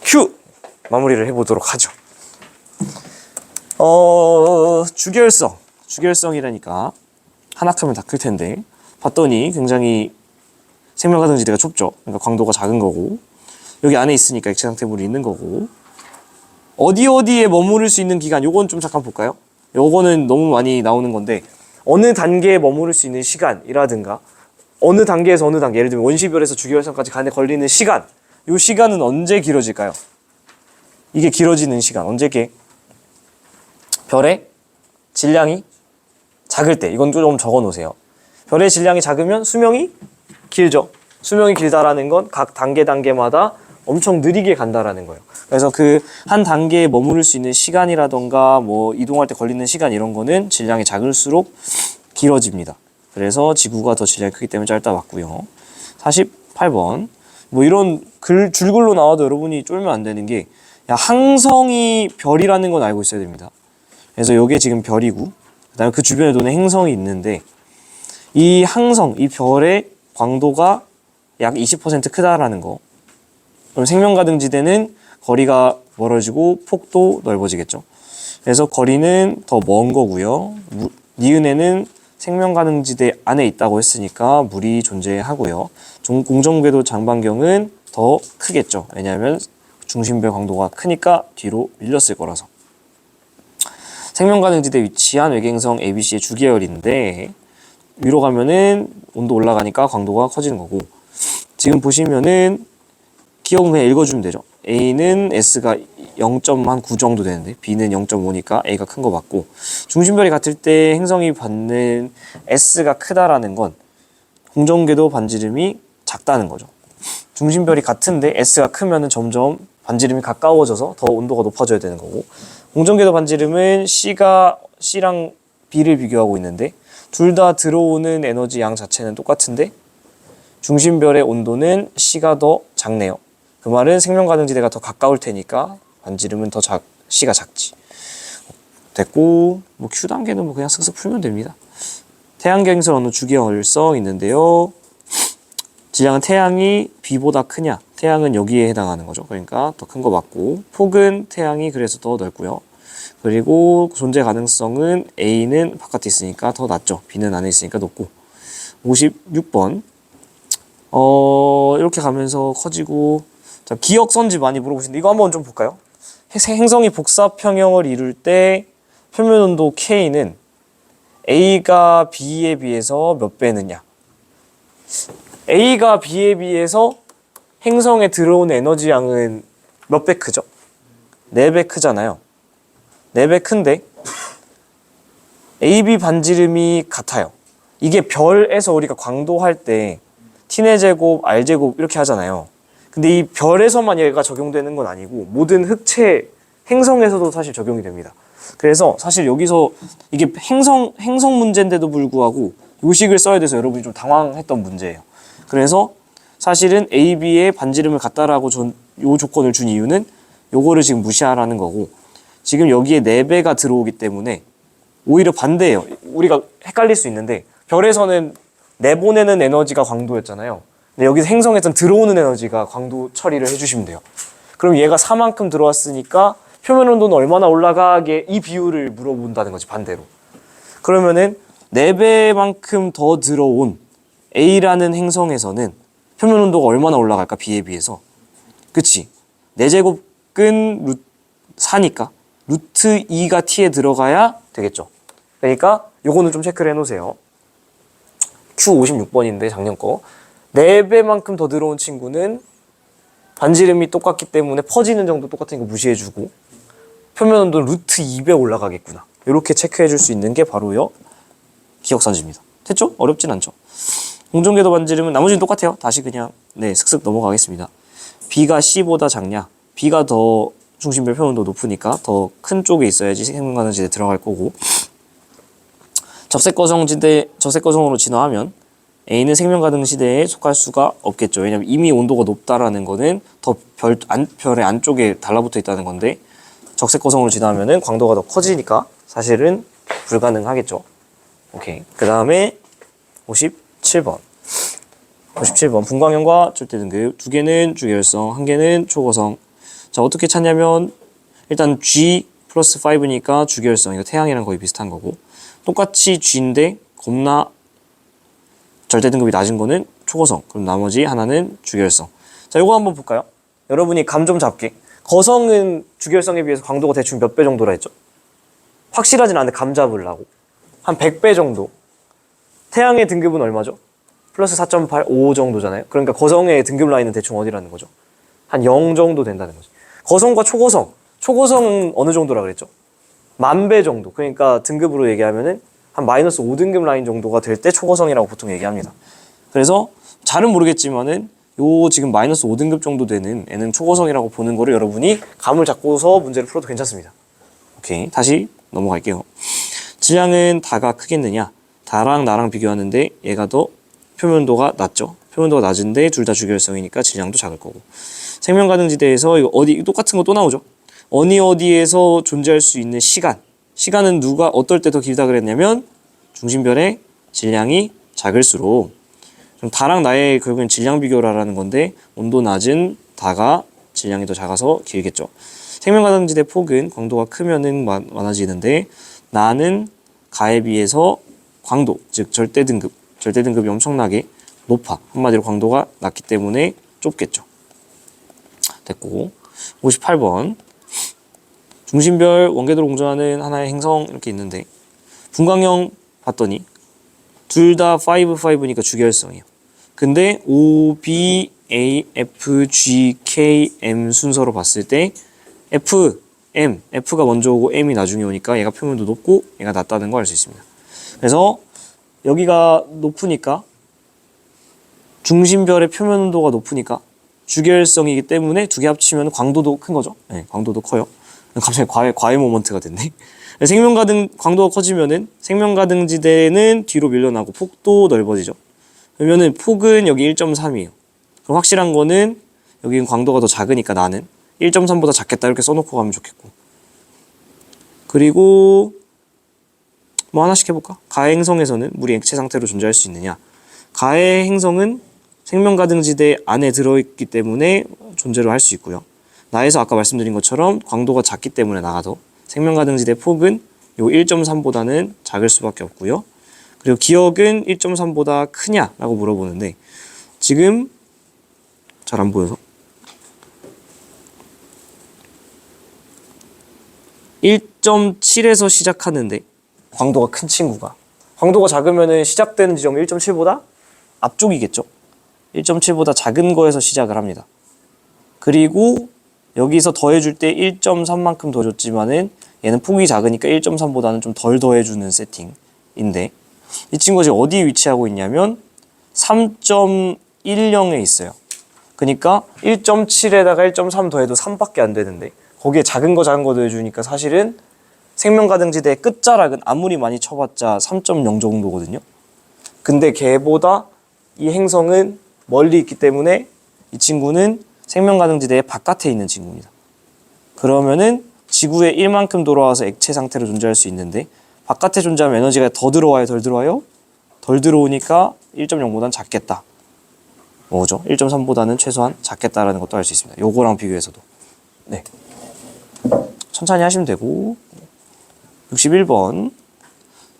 큐! 마무리를 해보도록 하죠. 주결성이라니까 한약하면 다 클 텐데 봤더니 굉장히 생명가능지대가 좁죠. 그러니까 광도가 작은 거고 여기 안에 있으니까 액체 상태물이 있는 거고 어디에 머무를 수 있는 기간 요건 좀 잠깐 볼까요? 요거는 너무 많이 나오는 건데 어느 단계에 머무를 수 있는 시간이라든가 어느 단계에서 어느 단계 예를 들면 원시별에서 주기활성까지 간에 걸리는 시간 요 시간은 언제 길어질까요? 이게 길어지는 시간 언제게? 별의 질량이 작을 때 이건 좀 적어 놓으세요. 별의 질량이 작으면 수명이 길죠. 수명이 길다라는 건 각 단계마다 엄청 느리게 간다라는 거예요. 그래서 그 한 단계에 머무를 수 있는 시간이라던가 뭐 이동할 때 걸리는 시간 이런 거는 질량이 작을수록 길어집니다. 그래서 지구가 더 질량이 크기 때문에 짧다 맞고요. 48번 뭐 이런 줄글로 나와도 여러분이 쫄면 안 되는 게 항성이 별이라는 건 알고 있어야 됩니다. 그래서 이게 지금 별이고 그다음에 그 주변에 도는 행성이 있는데 이 항성, 이 별의 광도가 약 20% 크다라는 거. 그럼 생명가능지대는 거리가 멀어지고 폭도 넓어지겠죠. 그래서 거리는 더 먼 거고요. 니은에는 생명가능지대 안에 있다고 했으니까 물이 존재하고요. 공정궤도 장반경은 더 크겠죠. 왜냐하면 중심별 광도가 크니까 뒤로 밀렸을 거라서. 생명가능지대에 위치한 외계행성 ABC의 주계열인데 위로 가면은 온도 올라가니까 광도가 커지는 거고 지금 보시면은 기억은 그냥 읽어주면 되죠. A는 S가 0.9 정도 되는데 B는 0.5니까 A가 큰 거 맞고 중심별이 같을 때 행성이 받는 S가 크다라는 건 공정궤도 반지름이 작다는 거죠. 중심별이 같은데 S가 크면은 점점 반지름이 가까워져서 더 온도가 높아져야 되는 거고 공정궤도 반지름은 C랑 B를 비교하고 있는데 둘 다 들어오는 에너지 양 자체는 똑같은데 중심별의 온도는 C가 더 작네요. 그 말은 생명가능지대가 더 가까울 테니까 반지름은 더 C가 작지. 됐고 뭐 Q 단계는 뭐 그냥 쓱쓱 풀면 됩니다. 태양계행성 어느 주기열성 있는데요. 질량은 태양이 B보다 크냐? 태양은 여기에 해당하는 거죠. 그러니까 더 큰 거 맞고 폭은 태양이 그래서 더 넓고요. 그리고 존재 가능성은 A는 바깥에 있으니까 더 낮죠. B는 안에 있으니까 높고 56번 이렇게 가면서 커지고 자, 기억선지 많이 물어보시는데 이거 한번 좀 볼까요? 행성이 복사평형을 이룰 때 표면온도 K는 A가 B에 비해서 몇 배느냐? A가 B에 비해서 행성에 들어온 에너지 양은 몇 배 크죠? 4배 크잖아요. 4배 큰데 AB 반지름이 같아요. 이게 별에서 우리가 광도할 때 T네 제곱, R 제곱 이렇게 하잖아요. 근데 이 별에서만 얘가 적용되는 건 아니고 모든 흑체, 행성에서도 사실 적용이 됩니다. 그래서 사실 여기서 이게 행성 문제인데도 불구하고 요식을 써야 돼서 여러분이 좀 당황했던 문제예요. 그래서 사실은 AB의 반지름을 같다라고 요 조건을 준 이유는 요거를 지금 무시하라는 거고 지금 여기에 4배가 들어오기 때문에 오히려 반대예요. 우리가 헷갈릴 수 있는데 별에서는 내보내는 에너지가 광도였잖아요. 근데 여기서 행성에서는 들어오는 에너지가 광도 처리를 해주시면 돼요. 그럼 얘가 4만큼 들어왔으니까 표면 온도는 얼마나 올라가게 이 비율을 물어본다는 거지 반대로. 그러면은 4배만큼 더 들어온 A라는 행성에서는 표면 온도가 얼마나 올라갈까 B에 비해서. 그치? 4제곱근 4니까 루트 2가 T에 들어가야 되겠죠. 그러니까 요거는 좀 체크를 해놓으세요. Q56번인데 작년 거 4배만큼 더 들어온 친구는 반지름이 똑같기 때문에 퍼지는 정도 똑같으니까 무시해주고 표면 온도는 루트 2배 올라가겠구나. 이렇게 체크해 줄 수 있는 게 바로요 기억선지입니다. 됐죠? 어렵진 않죠. 공정궤도 반지름은 나머지는 똑같아요. 다시 그냥 슥슥 넘어가겠습니다. B가 C보다 작냐? B가 더 중심별 표면 온도 높으니까 더 큰 쪽에 있어야지 생명가능지대 들어갈 거고 적색거성으로 진화하면 A는 생명가능지대에 속할 수가 없겠죠. 왜냐면 이미 온도가 높다라는 거는 더 별의 안쪽에 달라붙어 있다는 건데 적색거성으로 진화하면은 광도가 더 커지니까 사실은 불가능하겠죠. 오케이. 그 다음에 57번. 분광형과 절대등급 2개는 주계열성, 1개는 초고성. 자, 어떻게 찾냐면 일단 G 플러스 5니까 주기율성, 이거 태양이랑 거의 비슷한 거고, 똑같이 G인데 겁나 절대 등급이 낮은 거는 초고성, 그럼 나머지 하나는 주기율성. 자, 요거 한번 볼까요? 여러분이 감 좀 잡게. 거성은 주기율성에 비해서 광도가 대충 몇 배 정도라 했죠? 확실하진 않은데 감 잡으려고. 한 100배 정도. 태양의 등급은 얼마죠? 플러스 4.8, 5 정도잖아요. 그러니까 거성의 등급 라인은 대충 어디라는 거죠? 한 0 정도 된다는 거죠. 거성과 초고성. 초고성은 어느 정도라 그랬죠? 10,000배 정도. 그러니까 등급으로 얘기하면은 한 마이너스 5등급 라인 정도가 될 때 초고성이라고 보통 얘기합니다. 그래서 잘은 모르겠지만은 요 지금 마이너스 5등급 정도 되는 애는 초고성이라고 보는 거를 여러분이 감을 잡고서 문제를 풀어도 괜찮습니다. 오케이, 다시 넘어갈게요. 질량은 다가 크겠느냐? 다랑 나랑 비교하는데 얘가 더 표면도가 낮죠. 표면도가 낮은데 둘 다 주기율성이니까 질량도 작을 거고. 생명가능지대에서 이거 어디 똑같은 거 또 나오죠. 어디에서 존재할 수 있는 시간은 누가 어떨 때 더 길다 그랬냐면 중심별의 질량이 작을수록, 좀 다랑 나의 결국엔 질량 비교라는 건데 온도 낮은 다가 질량이 더 작아서 길겠죠. 생명가능지대 폭은 광도가 크면은 많아지는데 나는 가에 비해서 광도, 즉 절대 등급이 엄청나게 높아. 한마디로 광도가 낮기 때문에 좁겠죠. 됐고, 58번. 중심별 원궤도로 공전하는 하나의 행성 이렇게 있는데 분광형 봤더니 둘 다 5니까 주기율성이에요. 근데 O, B, A, F, G, K, M 순서로 봤을 때 F가 먼저 오고 M이 나중에 오니까 얘가 표면도 높고 얘가 낮다는 거 알 수 있습니다. 그래서 여기가 높으니까 중심별의 표면 온도가 높으니까 주기율성이기 때문에 두 개 합치면 광도도 큰 거죠. 네, 광도도 커요. 갑자기 과외 모먼트가 됐네. 광도가 커지면은 생명가등지대는 뒤로 밀려나고 폭도 넓어지죠. 그러면은 폭은 여기 1.3이에요. 그럼 확실한 거는 여기는 광도가 더 작으니까 나는 1.3보다 작겠다 이렇게 써놓고 가면 좋겠고. 그리고 뭐 하나씩 해볼까? 가해 행성에서는 물이 액체 상태로 존재할 수 있느냐? 가해 행성은 생명가등지대 안에 들어있기 때문에 존재를 할 수 있고요. 나에서 아까 말씀드린 것처럼 광도가 작기 때문에 나가도 생명가등지대 폭은 요 1.3보다는 작을 수밖에 없고요. 그리고 기억은 1.3보다 크냐라고 물어보는데 지금 잘 안 보여서 1.7에서 시작하는데 광도가 큰 친구가, 광도가 작으면 시작되는 지점 1.7보다 앞쪽이겠죠. 1.7보다 작은 거에서 시작을 합니다. 그리고 여기서 더해줄 때 1.3만큼 더 줬지만은 얘는 폭이 작으니까 1.3보다는 좀 덜 더해주는 세팅인데 이 친구가 지금 어디에 위치하고 있냐면 3.10에 있어요. 그러니까 1.7에다가 1.3 더해도 3밖에 안 되는데 거기에 작은 거 더해주니까 사실은 생명가등지대의 끝자락은 아무리 많이 쳐봤자 3.0 정도거든요. 근데 걔보다 이 행성은 멀리 있기 때문에 이 친구는 생명가등지대의 바깥에 있는 친구입니다. 그러면은 지구에 1만큼 돌아와서 액체 상태로 존재할 수 있는데 바깥에 존재하면 에너지가 더 들어와요, 덜 들어와요? 덜 들어오니까 1.0보다는 작겠다. 뭐죠? 1.3보다는 최소한 작겠다라는 것도 알 수 있습니다. 요거랑 비교해서도. 네. 천천히 하시면 되고. 61번.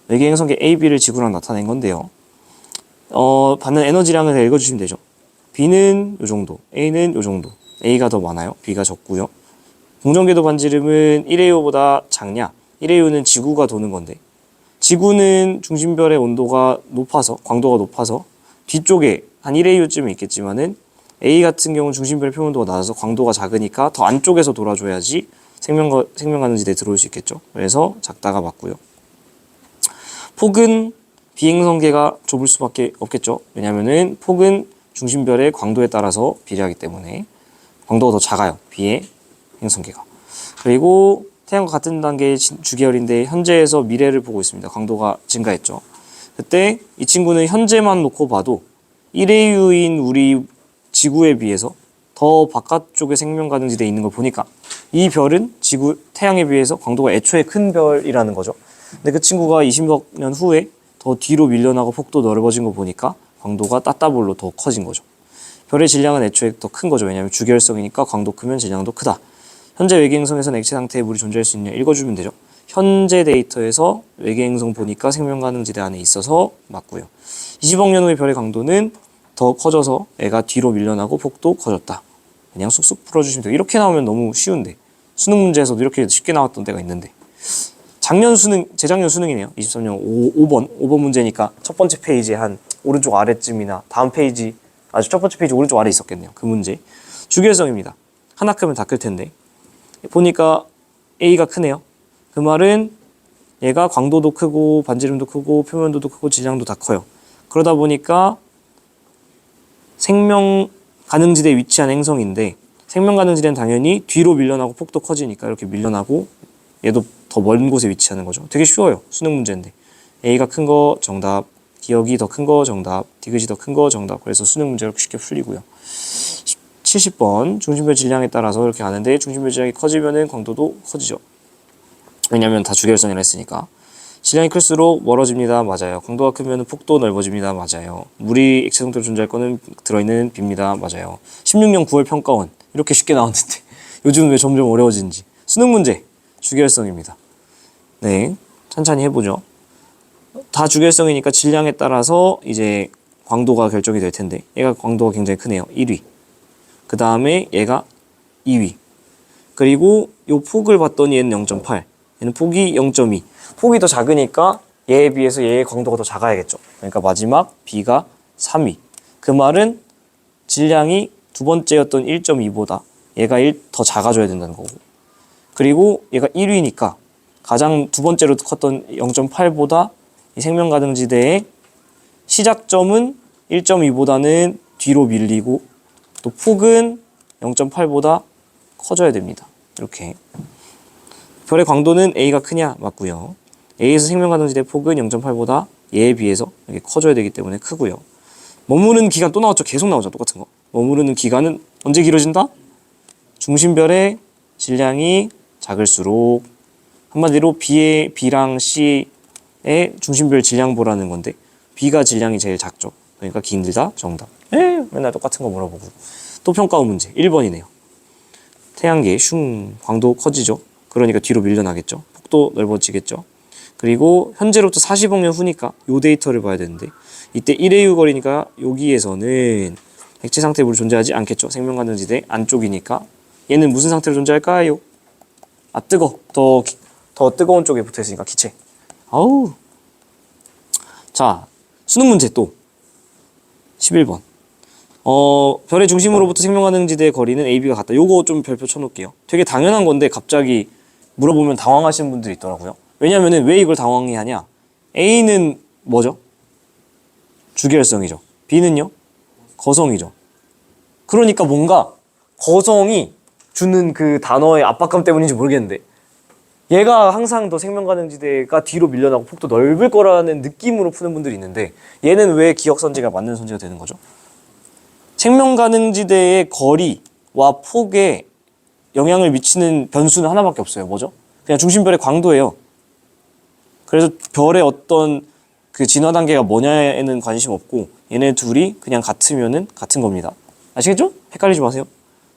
외계 행성계 A, B를 지구랑 나타낸 건데요. 받는 에너지량을 다 읽어주시면 되죠. B는 요 정도, A는 요 정도. A가 더 많아요. B가 적고요. 공전궤도 반지름은 1AO보다 작냐? 1AO는 지구가 도는 건데 지구는 중심별의 온도가 높아서, 광도가 높아서 뒤쪽에 한 1AO쯤은 있겠지만은 A 같은 경우는 중심별의 표면도가 낮아서 광도가 작으니까 더 안쪽에서 돌아줘야지 생명가능지대에 들어올 수 있겠죠. 그래서 작다가 맞고요. 폭은 비행성계가 좁을 수밖에 없겠죠. 왜냐면은 폭은 중심별의 광도에 따라서 비례하기 때문에 광도가 더 작아요. B의 행성계가. 그리고 태양과 같은 단계의 주기율인데 현재에서 미래를 보고 있습니다. 광도가 증가했죠. 그때 이 친구는 현재만 놓고 봐도 1AU인 우리 지구에 비해서 더 바깥쪽에 생명가능지대에 있는 걸 보니까 이 별은 태양에 비해서 광도가 애초에 큰 별이라는 거죠. 근데 그 친구가 20억 년 후에 더 뒤로 밀려나고 폭도 넓어진 거 보니까 광도가 따따블로 더 커진 거죠. 별의 질량은 애초에 더 큰 거죠. 왜냐하면 주기율성이니까 광도 크면 질량도 크다. 현재 외계행성에서는 액체 상태의 물이 존재할 수 있냐 읽어주면 되죠. 현재 데이터에서 외계행성 보니까 생명가능지대 안에 있어서 맞고요. 20억 년 후의 별의 강도는 더 커져서 애가 뒤로 밀려나고 폭도 커졌다. 그냥 쑥쑥 풀어주시면 돼요. 이렇게 나오면 너무 쉬운데 수능 문제에서도 이렇게 쉽게 나왔던 때가 있는데 작년 수능, 재작년 수능이네요. 23년 5번 문제니까 첫 번째 페이지에 한 오른쪽 아래쯤이나 다음 페이지 아주 첫 번째 페이지 오른쪽 아래 있었겠네요. 그 문제. 주결성입니다. 하나 크면 다 클 텐데 보니까 A가 크네요. 그 말은 얘가 광도도 크고 반지름도 크고 표면도도 크고 질량도 다 커요. 그러다 보니까 생명 가능지대에 위치한 행성인데 생명 가능지대는 당연히 뒤로 밀려나고 폭도 커지니까 이렇게 밀려나고 얘도 더 먼 곳에 위치하는 거죠. 되게 쉬워요. 수능 문제인데 A가 큰 거 정답, 기억이 더 큰 거 정답, 디귿이 더 큰 거 정답. 그래서 수능 문제 이렇게 쉽게 풀리고요. 70번 중심별 질량에 따라서 이렇게 가는데 중심별 질량이 커지면은 광도도 커지죠. 왜냐면 다 주결성이라 했으니까. 질량이 클수록 멀어집니다. 맞아요. 광도가 크면 폭도 넓어집니다. 맞아요. 물이 액체 상태로 존재할 거는 들어있는 빈입니다. 맞아요. 16년 9월 평가원 이렇게 쉽게 나왔는데 요즘은 왜 점점 어려워지는지. 수능 문제 주결성입니다. 네, 천천히 해보죠. 다 주결성이니까 질량에 따라서 이제 광도가 결정이 될 텐데 얘가 광도가 굉장히 크네요. 1위. 그 다음에 얘가 2위. 그리고 요 폭을 봤더니 얘는 0.8. 얘는 폭이 0.2. 폭이 더 작으니까 얘에 비해서 얘의 광도가 더 작아야겠죠. 그러니까 마지막 B가 3위. 그 말은 질량이 두 번째였던 1.2보다 얘가 더 작아져야 된다는 거고. 그리고 얘가 1위니까 가장 두 번째로 컸던 0.8보다 이 생명가능지대의 시작점은 1.2보다는 뒤로 밀리고 또 폭은 0.8보다 커져야 됩니다. 이렇게. 별의 광도는 A가 크냐? 맞고요. A에서 생명가능지대 폭은 0.8보다 얘에 비해서 이렇게 커져야 되기 때문에 크고요. 머무르는 기간 또 나왔죠. 계속 나오죠. 똑같은 거. 머무르는 기간은 언제 길어진다? 중심별의 질량이 작을수록 한마디로 B랑 C의 중심별 질량 보라는 건데 B가 질량이 제일 작죠. 그러니까 길다 정답. 맨날 똑같은 거 물어보고. 또 평가원 문제 1번이네요. 태양계 슝 광도 커지죠. 그러니까 뒤로 밀려나겠죠. 폭도 넓어지겠죠. 그리고 현재로부터 40억 년 후니까 요 데이터를 봐야 되는데 이때 1AU 거리니까 여기에서는 액체 상태의 물이 존재하지 않겠죠. 생명가능지대 안쪽이니까 얘는 무슨 상태로 존재할까요? 아 뜨거. 더 뜨거운 쪽에 붙어있으니까 기체. 아우. 자 수능 문제 또 11번. 별의 중심으로부터 생명가능지대의 거리는 AB가 같다. 요거 좀 별표 쳐놓을게요. 되게 당연한 건데 갑자기 물어보면 당황하시는 분들이 있더라고요. 왜냐면은 왜 이걸 당황해 하냐? A는 뭐죠? 주결성이죠. B는요? 거성이죠. 그러니까 뭔가 거성이 주는 그 단어의 압박감 때문인지 모르겠는데 얘가 항상 더 생명가능지대가 뒤로 밀려나고 폭도 넓을 거라는 느낌으로 푸는 분들이 있는데 얘는 왜 기억선지가 맞는 선지가 되는 거죠? 생명가능지대의 거리와 폭에 영향을 미치는 변수는 하나밖에 없어요. 뭐죠? 그냥 중심별의 광도예요. 그래서 별의 어떤 그 진화 단계가 뭐냐에는 관심 없고 얘네 둘이 그냥 같으면은 같은 겁니다. 아시겠죠? 헷갈리지 마세요.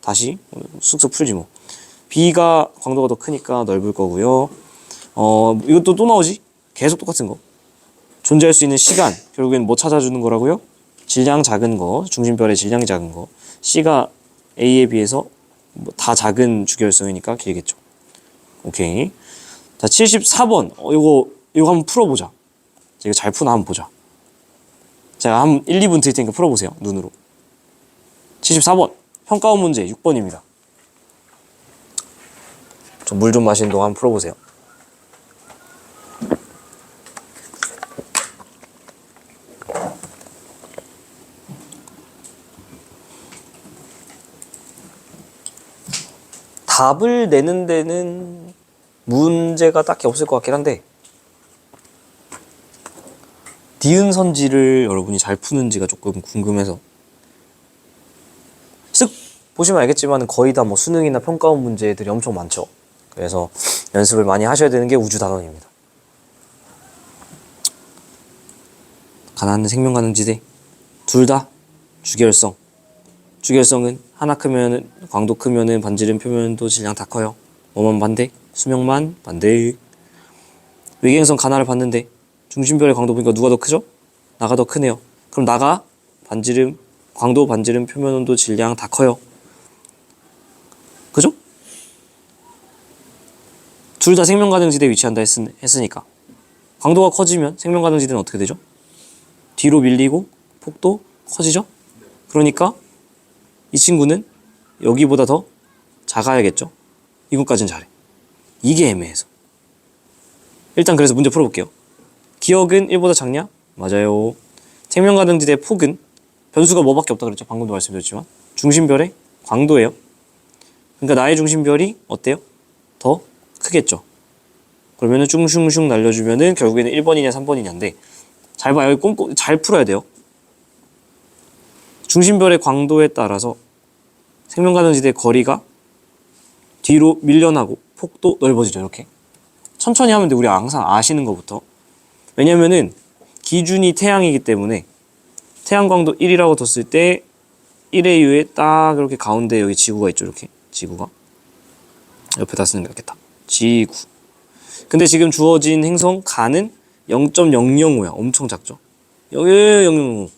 다시 쑥쑥 풀지 뭐. B가 광도가 더 크니까 넓을 거고요. 이것도 또 나오지? 계속 똑같은 거. 존재할 수 있는 시간. 결국엔 뭐 찾아주는 거라고요? 질량 작은 거, 중심별의 질량이 작은 거. C가 A에 비해서 다 작은 주결성이니까 길겠죠. 오케이. 자, 74번. 이거 한번 풀어보자. 이거 잘 푸나 한번 보자. 제가 한 1, 2분 드릴 테니까 풀어보세요. 눈으로. 74번. 평가원 문제 6번입니다. 저 물 좀 마시는 동안 한번 풀어보세요. 답을 내는 데는 문제가 딱히 없을 것 같긴 한데 니은 선지를 여러분이 잘 푸는지가 조금 궁금해서 쓱 보시면 알겠지만 거의 다 뭐 수능이나 평가원 문제들이 엄청 많죠. 그래서 연습을 많이 하셔야 되는 게 우주단원입니다. 가나안 생명가능지대 둘 다 주결성 주결성은 하나 크면은 광도 크면은 반지름 표면도 질량 다 커요. 뭐만 반대? 수명만 반대. 외계행성 가나를 봤는데 중심별의 광도 보니까 누가 더 크죠? 나가 더 크네요. 그럼 나가 반지름 광도 반지름 표면 온도 질량 다 커요. 그죠? 둘 다 생명 가능지대에 위치한다 했으니까 광도가 커지면 생명 가능지대는 어떻게 되죠? 뒤로 밀리고 폭도 커지죠? 그러니까 이 친구는 여기보다 더 작아야겠죠? 이것까진 잘해. 이게 애매해서. 일단 그래서 문제 풀어볼게요. 기억은 1보다 작냐? 맞아요. 생명 가능지대의 폭은 변수가 뭐밖에 없다 그랬죠? 방금도 말씀드렸지만 중심별의 광도예요. 그러니까 나의 중심별이 어때요? 더 크겠죠. 그러면은 슝슝슝 날려주면은 결국에는 1번이냐 3번이냐인데 잘 봐요. 꼼꼼히 잘 풀어야 돼요. 중심별의 광도에 따라서 생명 가능지대의 거리가 뒤로 밀려나고 폭도 넓어지죠. 이렇게 천천히 하면 돼. 우리 항상 아시는 것부터. 왜냐면은 기준이 태양이기 때문에 태양 광도 1이라고 뒀을 때 1의 유에 딱 이렇게 가운데 여기 지구가 있죠. 이렇게 지구가 옆에다 쓰는 게 낫겠다. 지구. 근데 지금 주어진 행성 가는 0.005야. 엄청 작죠. 여기 0.005.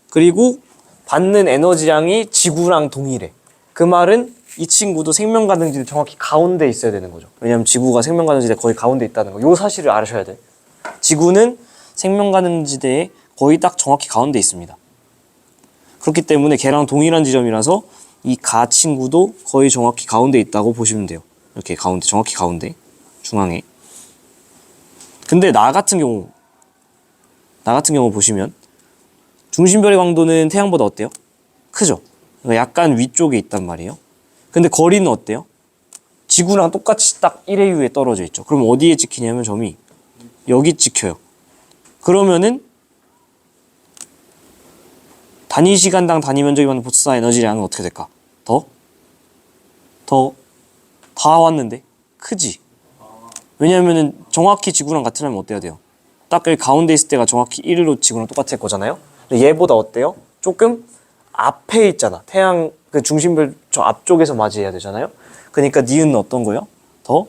그리고 받는 에너지량이 지구랑 동일해. 그 말은 이 친구도 생명 가능지대 정확히 가운데 있어야 되는 거죠. 왜냐면 지구가 생명 가능지대 거의 가운데 있다는 거. 요 사실을 아셔야 돼. 지구는 생명 가능지대에 거의 딱 정확히 가운데 있습니다. 그렇기 때문에 걔랑 동일한 지점이라서 이 가 친구도 거의 정확히 가운데 있다고 보시면 돼요. 이렇게 가운데, 정확히 가운데, 중앙에. 근데 나 같은 경우 보시면 중심별의 광도는 태양보다 어때요? 크죠? 그러니까 약간 위쪽에 있단 말이에요. 근데 거리는 어때요? 지구랑 똑같이 딱 1의 유에 떨어져 있죠. 그럼 어디에 찍히냐면 점이 여기 찍혀요. 그러면은 단위 시간당 단위 면적이 받는 보스사 에너지량은 어떻게 될까? 다 왔는데 크지? 왜냐면은 정확히 지구랑 같으려면 어때야 돼요? 딱 여기 가운데 있을 때가 정확히 1로 지구랑 똑같을 거잖아요? 근데 얘보다 어때요? 조금 앞에 있잖아. 태양 그 중심별 저 앞쪽에서 맞이해야 되잖아요? 그러니까 니은 어떤 거요? 더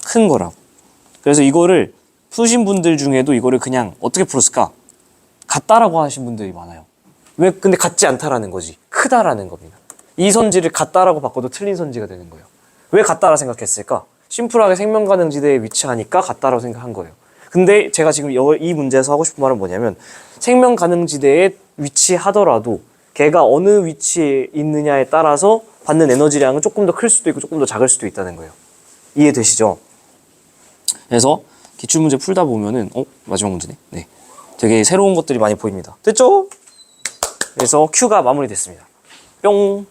큰 거라고. 그래서 이거를 푸신 분들 중에도 이거를 그냥 어떻게 풀었을까? 같다라고 하신 분들이 많아요. 왜 근데 같지 않다라는 거지. 크다라는 겁니다. 이 선지를 같다라고 바꿔도 틀린 선지가 되는 거예요. 왜 같다라 생각했을까? 심플하게 생명 가능지대에 위치하니까 같다라고 생각한 거예요. 근데 제가 지금 이 문제에서 하고 싶은 말은 뭐냐면 생명 가능지대에 위치하더라도 걔가 어느 위치에 있느냐에 따라서 받는 에너지량은 조금 더 클 수도 있고 조금 더 작을 수도 있다는 거예요. 이해되시죠? 그래서 기출문제 풀다 보면은 마지막 문제네. 네, 되게 새로운 것들이 많이 보입니다. 됐죠? 그래서 Q가 마무리됐습니다. 뿅.